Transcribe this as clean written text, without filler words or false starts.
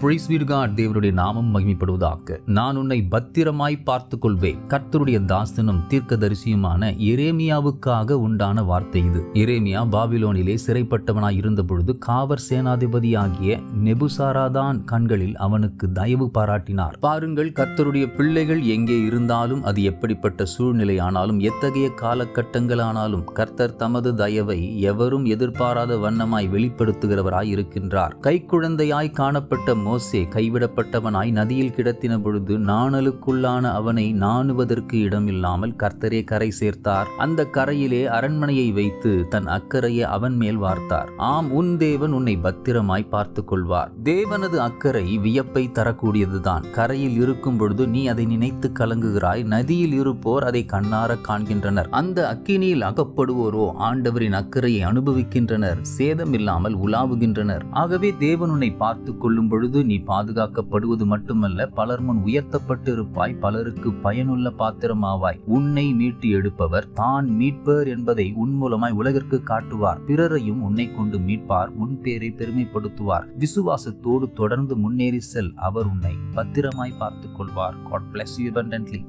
Price B to God. தேவனுடைய நாமம் மகிமைப்படுவதாக. நான் உன்னை பத்திரமாய் பார்த்து கொள்வேன். கர்த்தருடைய தாசனும் தீர்க்கதரிசியுமான எரேமியாவுக்காக உண்டான வார்த்தை இது. எரேமியா பாபிலோனிலே சிறைப்பட்டவனாய் இருந்த பொழுது காவற் சேனாதிபதியாகிய நெபுசாராதான் கண்களில் அவனுக்கு தயவு பாராட்டினார். பாருங்கள், கர்த்தருடைய பிள்ளைகள் எங்கே இருந்தாலும், அது எப்படிப்பட்ட சூழ்நிலை ஆனாலும், எத்தகைய காலகட்டங்கள் ஆனாலும், கர்த்தர் தமது தயவை எவரும் எதிர்பாராத வண்ணமாய் வெளிப்படுத்துகிறவராய் இருக்கின்றார். கைக்குழந்தையாய் காணப்பட்ட மோசே கைவிடப்பட்டவனாய் நதியில் கிடத்தின பொழுது நாணலுக்குள்ளான அவனை நாணுவதற்கு இடமில்லாமல் கர்த்தரே கரை சேர்த்தார். அந்த கரையிலே அரண்மனையை வைத்து தன் அக்கறையை அவன் மேல் வார்த்தார். ஆம், உன் தேவன் உன்னை பத்திரமாய் பார்த்து கொள்வார். தேவனது அக்கறை வியப்பை தரக்கூடியதுதான். கரையில் இருக்கும் பொழுது நீ அதை நினைத்து கலங்குகிறாய். நதியில் இருப்போர் அதை கண்ணார காண்கின்றனர். அந்த அக்கினியில் அகப்படுவோரோ ஆண்டவரின் அக்கறையை அனுபவிக்கின்றனர், சேதமில்லாமல் உலாவுகின்றனர். ஆகவே தேவன் உன்னை பார்த்து கொள்ளும் பொழுது நீ பாதுகாக்கப்படுவது மட்டுமல்ல, பலர் முன் உயர்த்தப்பட்டிருப்பாய், பலருக்கு பயனுள்ள பாத்திரமாவாய். உன்னை மீட்டு எடுப்பவர் தான் மீட்பர் என்பதை உன் மூலமாய் உலகிற்கு காட்டுவார். பிறரையும் உன்னை கொண்டு மீட்பார், உன் பேரை பெருமைப்படுத்துவார். விசுவாசத்தோடு தொடர்ந்து முன்னேறி செல். அவர் உன்னை பத்திரமாய் பார்த்துக் கொள்வார். God bless you abundantly.